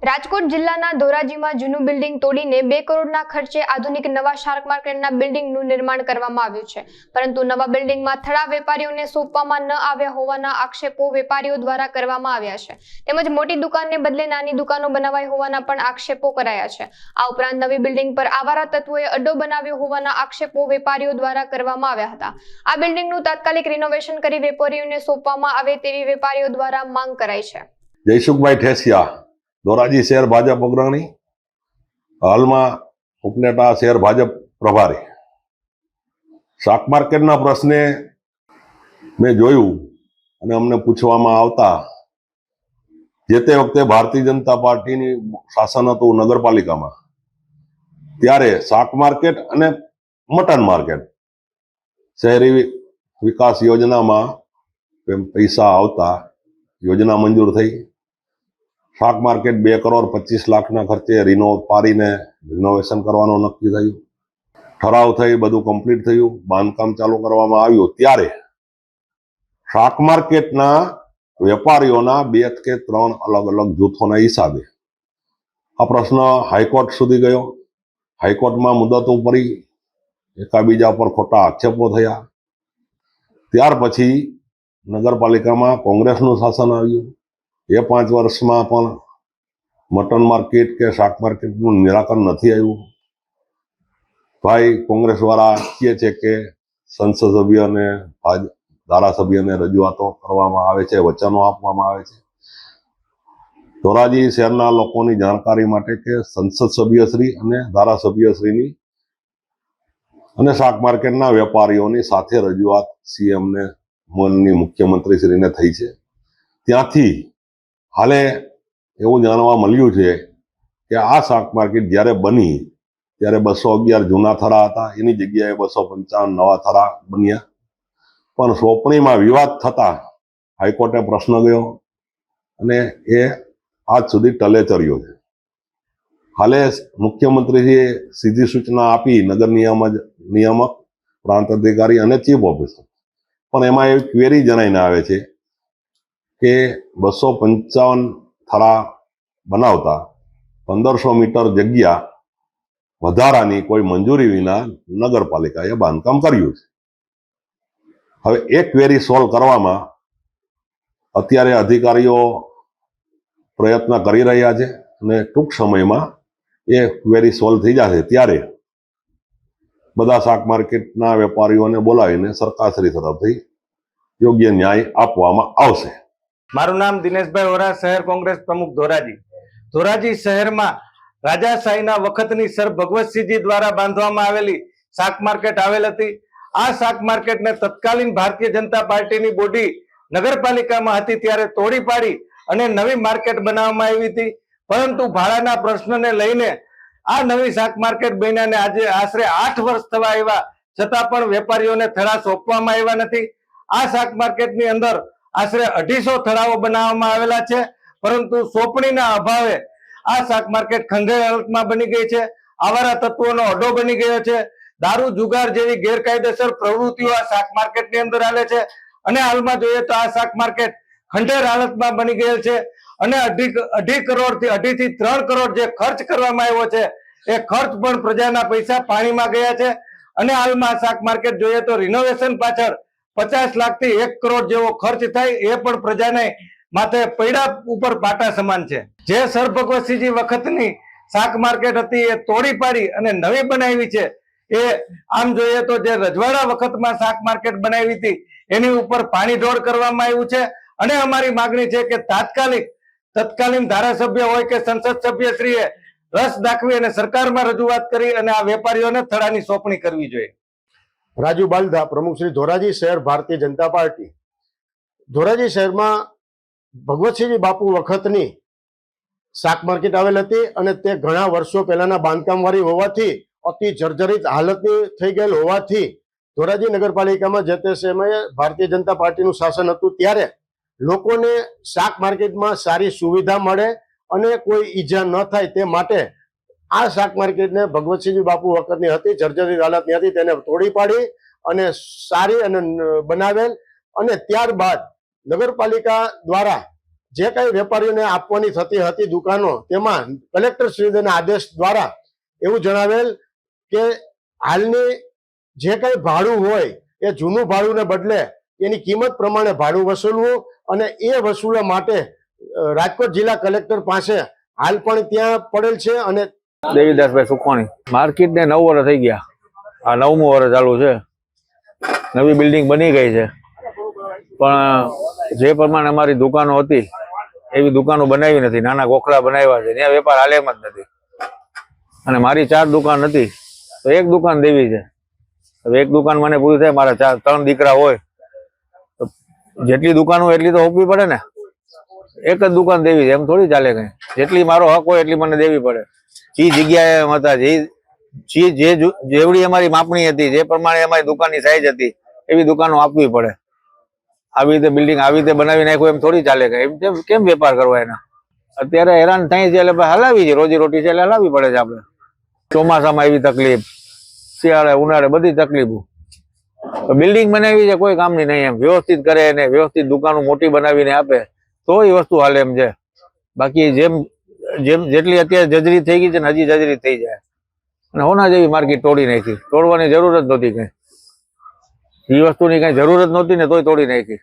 રાજકોટ જિલ્લાના ધોરાજીમાં જૂનું બિલ્ડિંગ તોડીને 2 કરોડના ખર્ચે આધુનિક નવા શાક માર્કેટના બિલ્ડિંગનું નિર્માણ કરવામાં આવ્યું છે, પરંતુ નવા બિલ્ડિંગમાં થડા વેપારીઓને સોંપવામાં ન આવ્યા હોવાના આક્ષેપો વેપારીઓ દ્વારા કરવામાં આવ્યા છે, તેમજ મોટી દુકાનને બદલે નાની દુકાનો બનાવાઈ હોવાના પણ આક્ષેપો કરાયા છે। આ ઉપરાંત નવી બિલ્ડિંગ પર આવારા તત્વોએ અડ્ડો બનાવ્યો હોવાના આક્ષેપો વેપારીઓ દ્વારા કરવામાં આવ્યા હતા। આ બિલ્ડિંગનું તાત્કાલિક રિનોવેશન કરી વેપારીઓને સોંપવામાં આવે તેવી વેપારીઓ દ્વારા માંગ કરાઈ છે। જયસુખભાઈ ઠેસિયા, ધોરાજી શહેર ભાજપ અગ્રણી, હાલમાં ઉપનેટા શહેર ભાજપ પ્રભારી। શાક માર્કેટના પ્રશ્ને મેં જોયું અને અમને પૂછવામાં આવતા જે તે વખતે ભારતીય જનતા પાર્ટીની શાસન હતું નગરપાલિકામાં, ત્યારે શાક માર્કેટ અને મટન માર્કેટ શહેરી વિકાસ યોજનામાં પૈસા આવતા યોજના મંજૂર થઈ। શાક માર્કેટ 2 કરોડ 25 લાખના ખર્ચે રિનોવેશન કરવાનું નક્કી થયું। ઠરાવ થઈ, બધું કમ્પ્લીટ થયું, બાંધકામ ચાલુ કરવામાં આવ્યું, ત્યારે શાક માર્કેટના વેપારીઓના 2 કે 3 અલગ અલગ જૂથોના હિસાબે આ પ્રશ્ન હાઈકોર્ટ સુધી ગયો। હાઈકોર્ટમાં મુદતો પડી, એકાબીજા પર ખોટા આક્ષેપો થયા। ત્યાર પછી નગરપાલિકામાં કોંગ્રેસનું શાસન આવ્યું। એ 5 વર્ષમાં પણ મટન માર્કેટ કે શાક માર્કેટનું નિરાકરણ નથી આવ્યું। ભાઈ કોંગ્રેસવાળા કહે છે કે સંસદ સભ્ય અને ધારાસભ્યને રજૂઆતો કરવામાં આવે છે, વચનો આપવામાં આવે છે। ધોરાજી શહેરના લોકોની જાણકારી માટે કે સંસદ સભ્યશ્રી અને ધારાસભ્યશ્રીની અને શાક માર્કેટના વેપારીઓની સાથે રજૂઆત સીએમને માનનીય મુખ્યમંત્રીશ્રીને થઈ છે। ત્યાંથી હાલે એવું જાણવા મળ્યું છે કે આ શાક માર્કેટ જ્યારે બની ત્યારે 211 જૂના થરા હતા, એની જગ્યાએ 255 નવા થરા બન્યા, પણ સોંપણીમાં વિવાદ થતા હાઈકોર્ટે પ્રશ્ન ગયો અને એ આજ સુધી ટલે ચર્યો છે। હાલે મુખ્યમંત્રીશ્રીએ સીધી સૂચના આપી નગર નિયામક, પ્રાંત અધિકારી અને ચીફ ઓફિસર, પણ એમાં એવી ક્વેરી જણાઈને આવે છે કે 255 થરા બનાવતા 1500 મીટર જગ્યા વધારાની કોઈ મંજૂરી વિના નગરપાલિકાએ બાંધકામ કર્યું છે। હવે એ ક્વેરી સોલ્વ કરવામાં અત્યારે અધિકારીઓ પ્રયત્ન કરી રહ્યા છે અને ટૂંક સમયમાં એ ક્વેરી સોલ્વ થઈ જશે ત્યારે બધા શાક માર્કેટના વેપારીઓને બોલાવીને સરકારશ્રી તરફથી યોગ્ય ન્યાય આપવામાં આવશે। મારું નામ દિનેશભાઈ ઓરા, શહેર કોંગ્રેસ પ્રમુખ ધોરાજી। ધોરાજી શહેરમાં રાજાશાહીના વખતની સર ભગવતસિંહજી દ્વારા બાંધવામાં આવેલી શાક માર્કેટ આવેલ હતી। આ શાક માર્કેટને તત્કાલીન ભારતીય જનતા પાર્ટીની બોડી નગરપાલિકામાં હતી ત્યારે તોડી પાડી અને નવી માર્કેટ બનાવવામાં આવી હતી, પરંતુ ભાડાના પ્રશ્નને લઈને આ નવી શાક માર્કેટ બન્યાને આજે આશરે 8 વર્ષ થવા આવ્યા છતાં પણ વેપારીઓને થડા સોંપવામાં આવ્યા નથી। આ શાક માર્કેટની અંદર આશરે 250 થડાઓ બનાવવામાં આવેલા છે, પરંતુ સોંપણીના અભાવે આ શાક માર્કેટ ખંડેર હાલતમાં બની ગઈ છે। આવારા તત્વોનો અડ્ડો બની ગયો છે। દારૂ જુગાર જેવી ગેરકાયદેસર પ્રવૃત્તિઓ આ શાક માર્કેટની અંદર હાલે છે અને હાલમાં જોઈએ તો આ શાક માર્કેટ ખંડેર હાલતમાં બની ગયેલ છે અને 2.5 કરોડથી 3 કરોડ જે ખર્ચ કરવામાં આવ્યો છે એ ખર્ચ પણ પ્રજાના પૈસા પાણીમાં ગયા છે અને હાલમાં શાક માર્કેટ જોઈએ તો રિનોવેશન પાછળ 50 લાખથી 1 કરોડ જેવો ખર્ચ થાય એ પણ પ્રજાને માથે પૈડા ઉપર પાટા સમાન છે। જે સર ભગવતસિંહજી વખતની શાક માર્કેટ હતી એ તોડી પાડી અને નવી બનાવી છે। એ આમ જોઈએ તો જે રજવાડા વખતમાં શાક માર્કેટ બનાવી હતી એની ઉપર પાણી ઢોળ કરવામાં આવ્યું છે અને અમારી માગણી છે કે તત્કાલીન ધારાસભ્ય હોય કે સંસદ સભ્યશ્રીએ રસ દાખવી અને સરકારમાં રજૂઆત કરી અને આ વેપારીઓને થડાની સોંપણી કરવી જોઈએ। રાજુ બાલદા, પ્રમુખ શ્રી ધોરાજી શહેર ભારતીય જનતા પાર્ટી। ધોરાજી શહેરમાં ભગવતસિંહજી બાપુ વખતની શાક માર્કેટ આવેલ હતી અને તે ઘણા વર્ષો પહેલાના બાંધકામવાળી હોવાથી અતિ જર્જરિત હાલતની થઈ ગયેલ હોવાથી ધોરાજી નગરપાલિકામાં જે તે સમયે ભારતીય જનતા પાર્ટીનું શાસન હતું ત્યારે લોકોને શાક માર્કેટમાં સારી સુવિધા મળે અને કોઈ ઈજા ન થાય તે માટે આ શાક માર્કેટને ભગવતસિંહજી બાપુ વખતની હતી, જર્જરિત હાલતની હતી, તેને તોડી પાડી અને સારી અને બનાવેલ અને ત્યારબાદ નગરપાલિકા દ્વારા જે કઈ વેપારીઓને આપવાની થતી હતી દુકાનો તેમાં કલેક્ટર શ્રીના આદેશ દ્વારા એવું જણાવેલ કે હાલની જે કઈ ભાડું હોય એ જૂનું ભાડુંને બદલે એની કિંમત પ્રમાણે ભાડું વસૂલવું અને એ વસૂલવા માટે રાજકોટ જિલ્લા કલેક્ટર પાસે હાલ પણ ત્યાં પડેલ છે. અને દેવીદાસભાઈ સુખવાણી, માર્કેટને 9 વર્ષ થઈ ગયા, આ 9મું વર્ષ ચાલુ છે. નવી બિલ્ડિંગ બની ગઈ છે, પણ જે પ્રમાણે અમારી દુકાનો હતી એવી દુકાનો બનાવી નથી. નાના ગોખલા બનાવ્યા છે, ત્યાં વેપાર હાલે એમ જ નથી. અને મારી 4 દુકાન હતી તો 1 દુકાન દેવી છે. હવે 1 દુકાન મને પૂરી થાય, મારા 3 દીકરા હોય તો જેટલી દુકાનો એટલી તો હોપવી પડે ને. 1 જ દુકાન દેવી છે એમ થોડી ચાલે કઈ. જેટલી મારો હક હોય એટલી મને દેવી પડે. જે જગ્યાએ એમ હતા, જેવડી અમારી માપણી હતી, જે પ્રમાણે અમારી દુકાનની સાઈઝ હતી એવી દુકાનો આપવી પડે. આવી રીતે બિલ્ડિંગ આવી રીતે બનાવી નાખ્યું એમ થોડી ચાલે કઈ. એમ કેમ વેપાર કરવા એના? અત્યારે હેરાન થાય છે એટલે હલાવી છે, રોજી રોટી છે એટલે હલાવી પડે છે. આપણે ચોમાસામાં એવી તકલીફ, શિયાળે ઉનાળે બધી તકલીફો. બિલ્ડિંગ બનાવી છે કોઈ કામની નહીં. એમ વ્યવસ્થિત કરે ને વ્યવસ્થિત દુકાનો મોટી બનાવીને આપે તો એ વસ્તુ હાલે એમ છે. બાકી જેમ જેટલી અત્યારે જજરી થઈ ગઈ છે ને હજી જજરી થઈ જાય. અને હોના જેવી માર્કેટ તોડી નાખી. તોડવાની જરૂર જ નહોતી કઈ. એ વસ્તુની કઈ જરૂર જ નહોતી ને તોય તોડી નાખી.